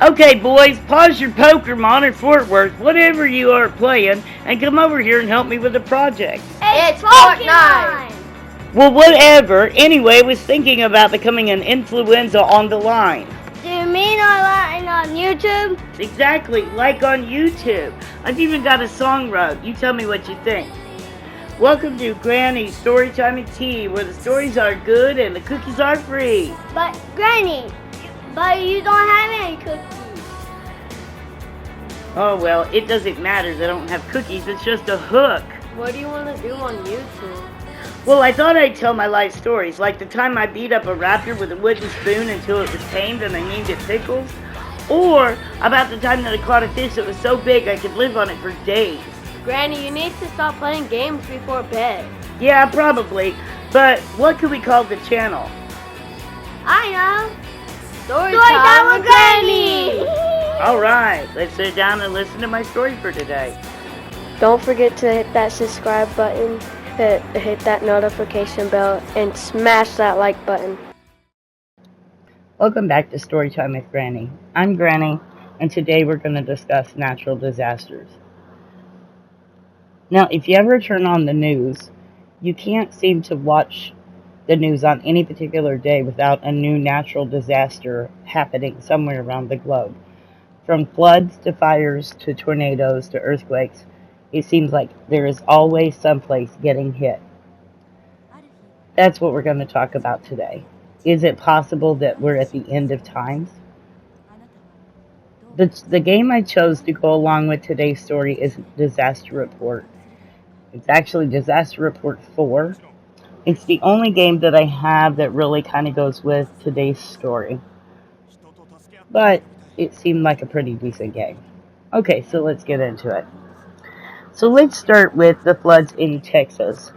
Okay, boys, pause your Pokemon or Fort Worth, whatever you are playing, and come over here and help me with the project. It's Fortnite! Well, whatever. Anyway, I was thinking about becoming an influencer on the line. Do you mean online on YouTube? Exactly, like on YouTube. I've even got a song wrote. You tell me what you think. Welcome to Granny's Storytime and Tea, where the stories are good and the cookies are free. But Granny, you don't have any cookies. Oh, well, it doesn't matter. They don't have cookies. It's just a hook. What do you want to do on YouTube? Well, I thought I'd tell my life stories, like the time I beat up a raptor with a wooden spoon until it was tamed and I named it Pickles, or about the time that I caught a fish that was so big I could live on it for days. Granny, you need to stop playing games before bed. Yeah, probably, but what could we call the channel? I know. Storytime with Granny! Alright, let's sit down and listen to my story for today. Don't forget to hit that subscribe button, hit that notification bell, and smash that like button. Welcome back to Storytime with Granny. I'm Granny, and today we're going to discuss natural disasters. Now, if you ever turn on the news, you can't seem to watch the news on any particular day without a new natural disaster happening somewhere around the globe. From floods to fires to tornadoes to earthquakes, it seems like there is always someplace getting hit. That's what we're going to talk about today. Is it possible that we're at the end of times? The game I chose to go along with today's story is Disaster Report. It's actually Disaster Report 4. It's the only game that I have that really kind of goes with today's story. But it seemed like a pretty decent game. Okay, so let's get into it. So let's start with the floods in Texas.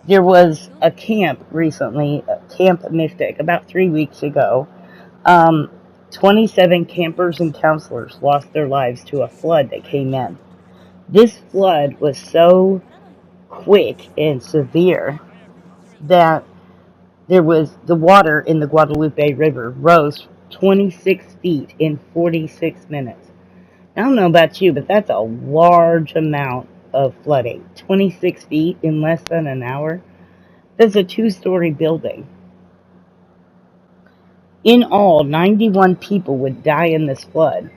There was a camp recently, Camp Mystic, about 3 weeks ago. 27 campers and counselors lost their lives to a flood that came in. This flood was so quick and severe that there was the water in the Guadalupe River rose 26 feet in 46 minutes. I don't know about you, but that's a large amount of flooding. 26 feet in less than an hour. That's a 2-story building. In all, 91 people would die in this flood.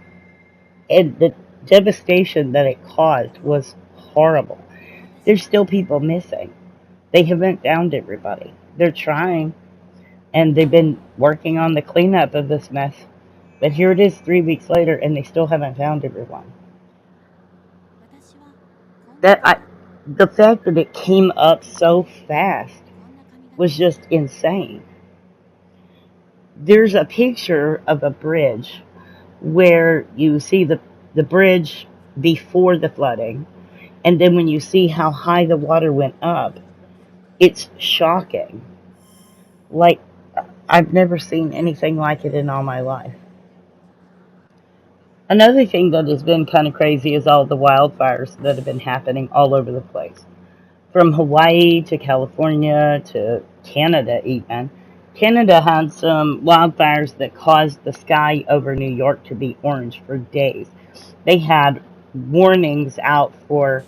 And the devastation that it caused was horrible. There's still people missing. They haven't found everybody. They're trying. And they've been working on the cleanup of this mess. But here it is 3 weeks later, and they still haven't found everyone. The fact that it came up so fast was just insane. There's a picture of a bridge where you see the bridge before the flooding, and then when you see how high the water went up, it's shocking. Like, I've never seen anything like it in all my life. Another thing that has been kind of crazy is all the wildfires that have been happening all over the place. From Hawaii to California to Canada even. Canada had some wildfires that caused the sky over New York to be orange for days. They had warnings out for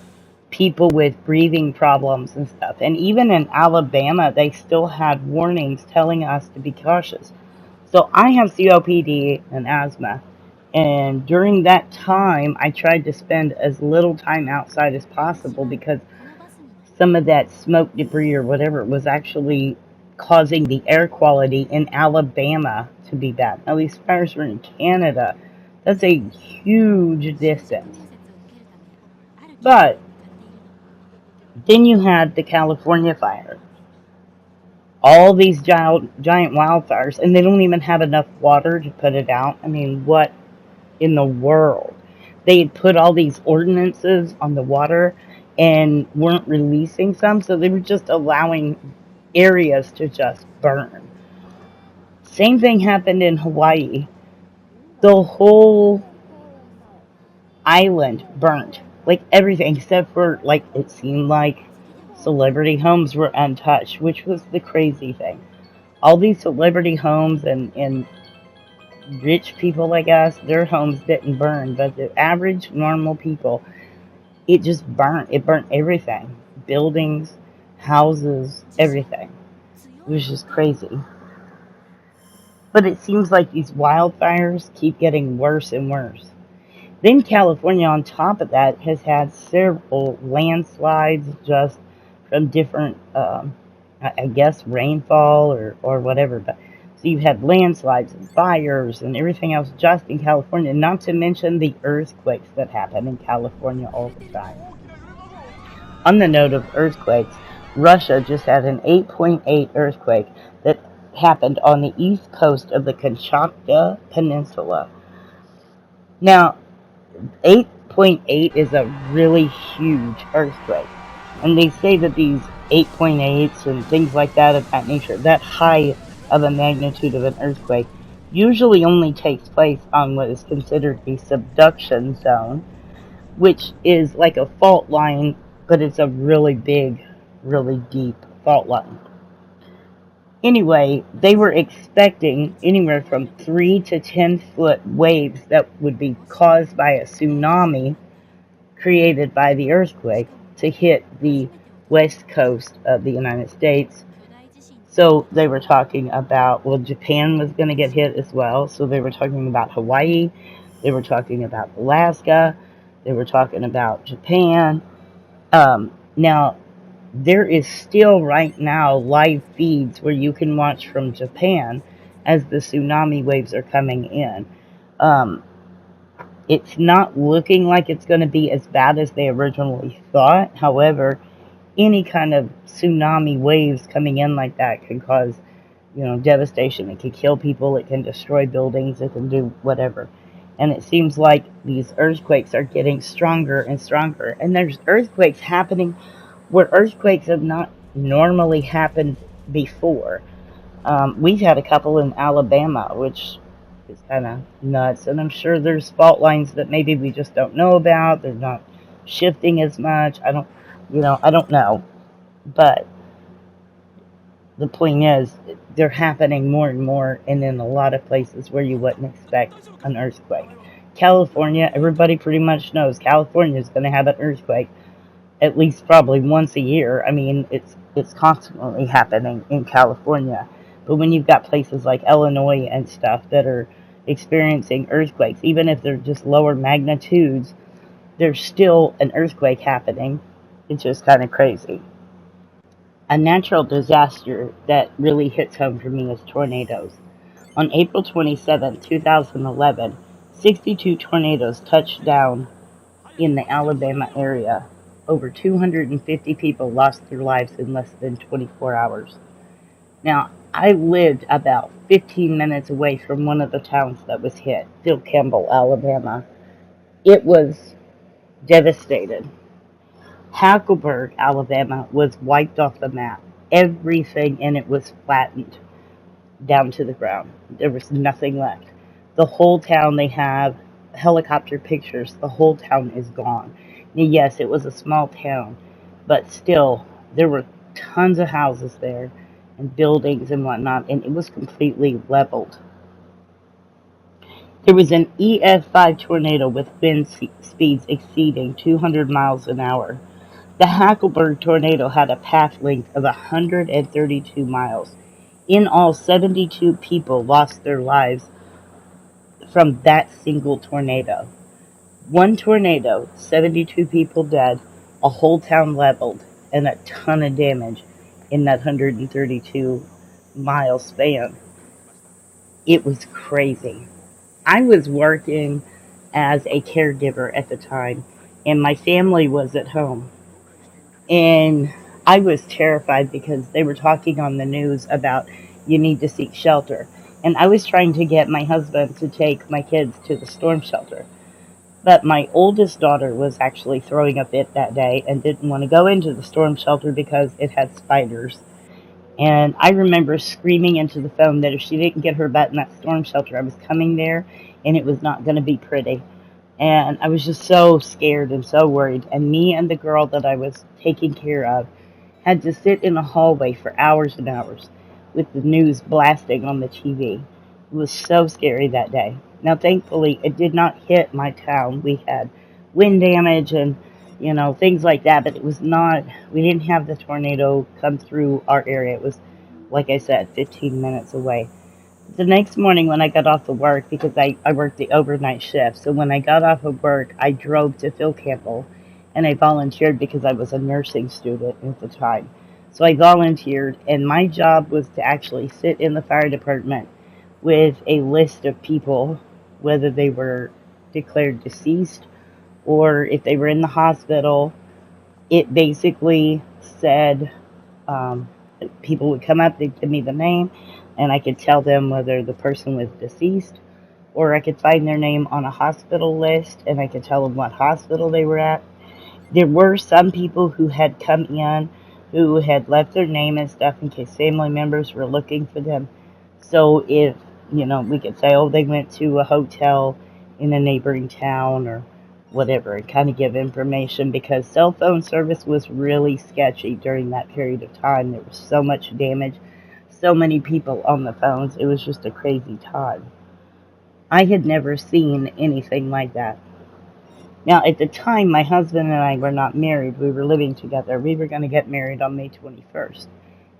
people with breathing problems and stuff. And even in Alabama, they still had warnings telling us to be cautious. So I have COPD and asthma. And during that time, I tried to spend as little time outside as possible because some of that smoke debris or whatever was actually causing the air quality in Alabama to be bad. Now, these fires were in Canada. That's a huge distance. But then you had the California fire. All these giant wildfires, and they don't even have enough water to put it out. I mean, what in the world? They had put all these ordinances on the water and weren't releasing some, so they were just allowing areas to just burn. Same thing happened in Hawaii. The whole island burnt. Like everything, except for, like, it seemed like celebrity homes were untouched, which was the crazy thing. All these celebrity homes and rich people like us, their homes didn't burn, but the average normal people, it just burnt. It burnt everything. Buildings, houses, everything. It was just crazy. But it seems like these wildfires keep getting worse and worse. Then California, on top of that, has had several landslides just from different, I guess, rainfall or whatever. But so you've had landslides and fires and everything else just in California, not to mention the earthquakes that happen in California all the time. On the note of earthquakes, Russia just had an 8.8 earthquake that happened on the east coast of the Kamchatka Peninsula. Now, 8.8 is a really huge earthquake. And they say that these 8.8s and things like that of that nature, that high of a magnitude of an earthquake, usually only takes place on what is considered a subduction zone, which is like a fault line, but it's a really big, really deep fault line. Anyway, they were expecting anywhere from 3 to 10 foot waves that would be caused by a tsunami created by the earthquake to hit the west coast of the United States. So they were talking about, well, Japan was going to get hit as well. So they were talking about Hawaii. They were talking about Alaska. They were talking about Japan. Now, there is still right now live feeds where you can watch from Japan as the tsunami waves are coming in. It's not looking like it's going to be as bad as they originally thought. However, any kind of tsunami waves coming in like that can cause, devastation. It can kill people. It can destroy buildings. It can do whatever. And it seems like these earthquakes are getting stronger and stronger. And there's earthquakes happening where earthquakes have not normally happened before. We've had a couple in Alabama, which is kind of nuts. And I'm sure there's fault lines that maybe we just don't know about. They're not shifting as much. I don't know. But the point is, they're happening more and more, and in a lot of places where you wouldn't expect an earthquake. California, everybody pretty much knows California is going to have an earthquake at least probably once a year. I mean, it's constantly happening in California. But when you've got places like Illinois and stuff that are experiencing earthquakes, even if they're just lower magnitudes, there's still an earthquake happening. It's just kind of crazy. A natural disaster that really hits home for me is tornadoes. On April 27, 2011, 62 tornadoes touched down in the Alabama area. Over 250 people lost their lives in less than 24 hours. Now, I lived about 15 minutes away from one of the towns that was hit, Phil Campbell, Alabama. It was devastated. Hackleburg, Alabama was wiped off the map. Everything in it was flattened down to the ground. There was nothing left. The whole town, they have helicopter pictures. The whole town is gone. And yes, it was a small town, but still, there were tons of houses there and buildings and whatnot, and it was completely leveled. There was an EF5 tornado with wind speeds exceeding 200 miles an hour. The Hackleburg tornado had a path length of 132 miles. In all, 72 people lost their lives from that single tornado. One tornado, 72 people dead, a whole town leveled, and a ton of damage in that 132 mile span. It was crazy. I was working as a caregiver at the time, and my family was at home. And I was terrified because they were talking on the news about you need to seek shelter. And I was trying to get my husband to take my kids to the storm shelter. But my oldest daughter was actually throwing a fit that day and didn't want to go into the storm shelter because it had spiders. And I remember screaming into the phone that if she didn't get her butt in that storm shelter, I was coming there and it was not going to be pretty. And I was just so scared and so worried. And me and the girl that I was taking care of had to sit in a hallway for hours and hours with the news blasting on the TV. It was so scary that day. Now, thankfully, it did not hit my town. We had wind damage and, things like that, but it was not, we didn't have the tornado come through our area. It was, like I said, 15 minutes away. The next morning when I got off of work, because I worked the overnight shift, so when I got off of work, I drove to Phil Campbell, and I volunteered because I was a nursing student at the time. So I volunteered, and my job was to actually sit in the fire department with a list of people, whether they were declared deceased or if they were in the hospital. It basically said, people would come up, they'd give me the name, and I could tell them whether the person was deceased, or I could find their name on a hospital list, and I could tell them what hospital they were at. There were some people who had come in who had left their name and stuff in case family members were looking for them. So if, we could say, oh, they went to a hotel in a neighboring town or whatever, and kind of give information, because cell phone service was really sketchy during that period of time. There was so much damage, so many people on the phones. It was just a crazy time. I had never seen anything like that. Now, at the time, my husband and I were not married. We were living together. We were going to get married on May 21st.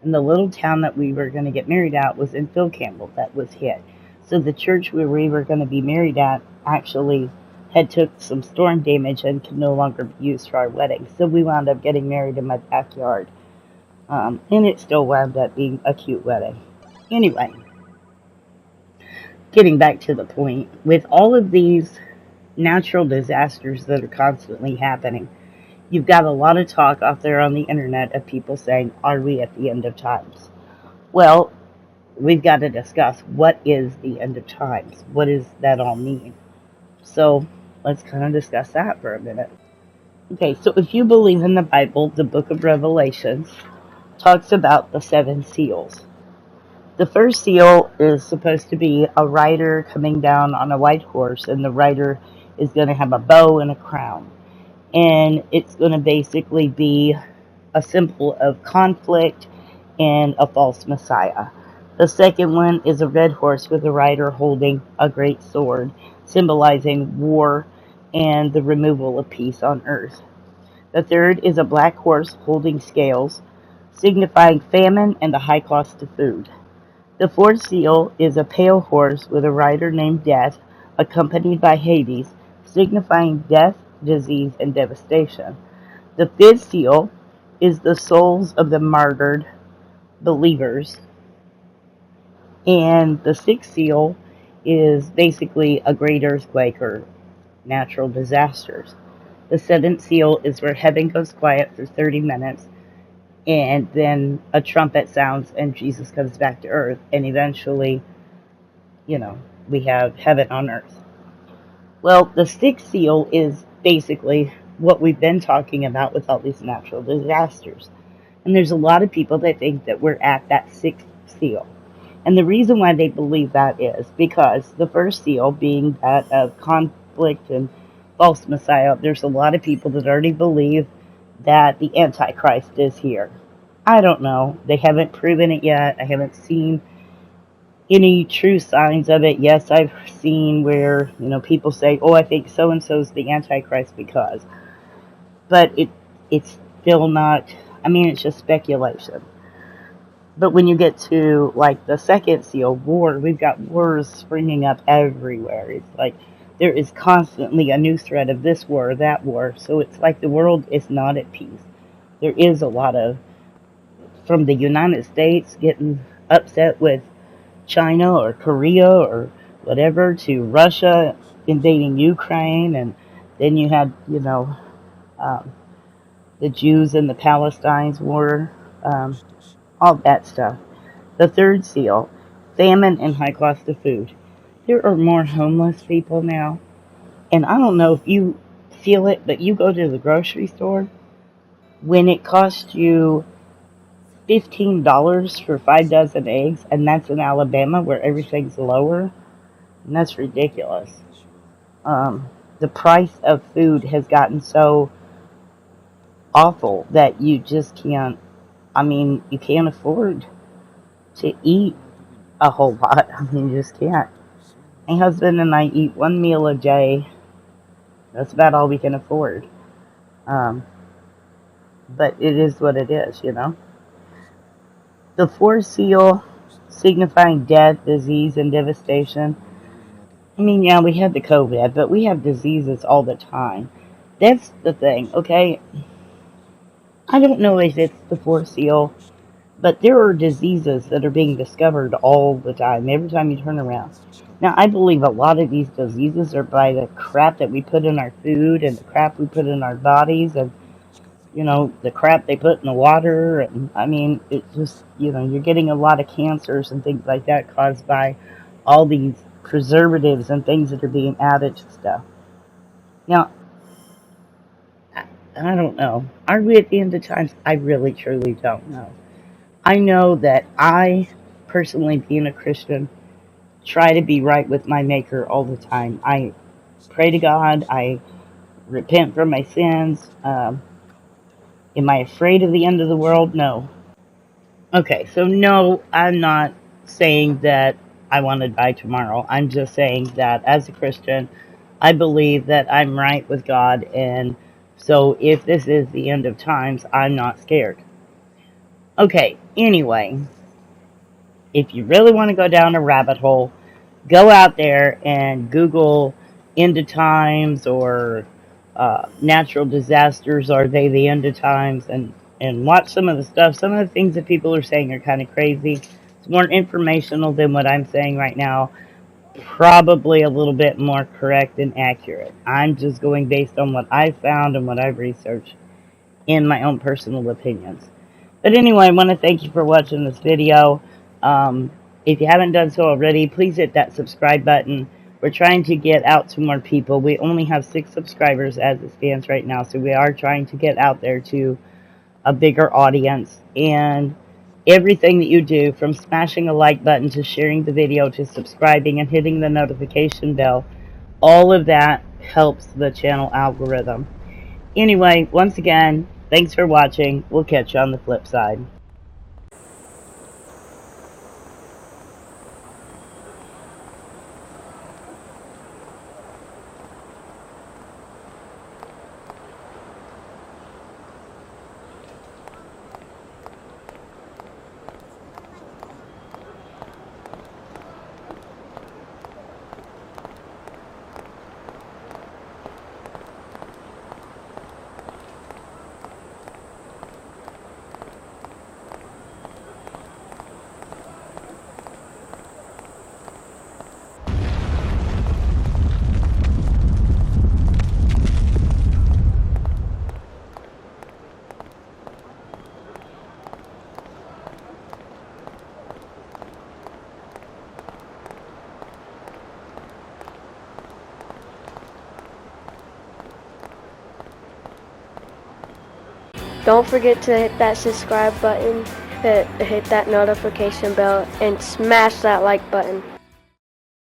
And the little town that we were going to get married at was in Phil Campbell that was hit. So the church where we were going to be married at actually had took some storm damage and could no longer be used for our wedding. So we wound up getting married in my backyard. And it still wound up being a cute wedding. Anyway, getting back to the point, with all of these natural disasters that are constantly happening, you've got a lot of talk out there on the internet of people saying, are we at the end of times? Well, we've got to discuss, what is the end of times? What does that all mean? So let's kind of discuss that for a minute. Okay, so if you believe in the Bible, the book of Revelations talks about the 7 seals. The first seal is supposed to be a rider coming down on a white horse, and the rider is going to have a bow and a crown. And it's going to basically be a symbol of conflict and a false messiah. The second one is a red horse with a rider holding a great sword, symbolizing war and the removal of peace on earth. The third is a black horse holding scales, signifying famine and the high cost of food. The fourth seal is a pale horse with a rider named Death, accompanied by Hades, signifying death, disease, and devastation. The fifth seal is the souls of the martyred believers. And the sixth seal is basically a great earthquake or natural disasters. The seventh seal is where heaven goes quiet for 30 minutes, and then a trumpet sounds and Jesus comes back to earth, and eventually, we have heaven on earth. Well, the sixth seal is basically what we've been talking about with all these natural disasters. And there's a lot of people that think that we're at that sixth seal. And the reason why they believe that is because the first seal, being that of conflict and false messiah, there's a lot of people that already believe that the Antichrist is here. I don't know. They haven't proven it yet. I haven't seen any true signs of it. Yes, I've seen where, people say, oh, I think so-and-so's the Antichrist because. But it's still not, it's just speculation. But when you get to, the second seal, war, we've got wars springing up everywhere. It's like there is constantly a new threat of this war or that war. So it's like the world is not at peace. There is a lot of, from the United States getting upset with China or Korea or whatever, to Russia invading Ukraine, and then you had, the Jews and the Palestinians war, all that stuff. The third seal, famine and high cost of food. There are more homeless people now, and I don't know if you feel it, but you go to the grocery store, when it costs you $15 for 5 dozen eggs, and that's in Alabama where everything's lower, and that's ridiculous. The price of food has gotten so awful that you just can't, you can't afford to eat a whole lot. I mean, you just can't. My husband and I eat one meal a day. That's about all we can afford. Um, but it is what it is, you know. The fourth seal, signifying death, disease, and devastation. I mean, yeah, we had the COVID, but we have diseases all the time. That's the thing, okay? I don't know if it's the fourth seal, but there are diseases that are being discovered all the time, every time you turn around. Now, I believe a lot of these diseases are by the crap that we put in our food and the crap we put in our bodies and, you know, the crap they put in the water. And I mean, it's just, you know, you're getting a lot of cancers and things like that caused by all these preservatives and things that are being added to stuff. Now, I don't know. Are we at the end of times? I really, truly don't know. I know that I, personally, being a Christian, try to be right with my Maker all the time. I pray to God. I repent for my sins. Am I afraid of the end of the world? No. Okay, so no, I'm not saying that I want to die tomorrow. I'm just saying that as a Christian, I believe that I'm right with God, and so if this is the end of times, I'm not scared. Okay, anyway, if you really want to go down a rabbit hole, go out there and Google end of times or natural disasters, are they the end of times, and watch some of the stuff. Some of the things that people are saying are kind of crazy. It's more informational than what I'm saying right now. Probably a little bit more correct and accurate. I'm just going based on what I've found and what I've researched in my own personal opinions. But anyway, I want to thank you for watching this video. If you haven't done so already, please hit that subscribe button. We're trying to get out to more people. We only have 6 subscribers as it stands right now, so we are trying to get out there to a bigger audience. And everything that you do, from smashing a like button to sharing the video to subscribing and hitting the notification bell, all of that helps the channel algorithm. Anyway, once again, thanks for watching. We'll catch you on the flip side. Don't forget to hit that subscribe button, hit that notification bell, and smash that like button.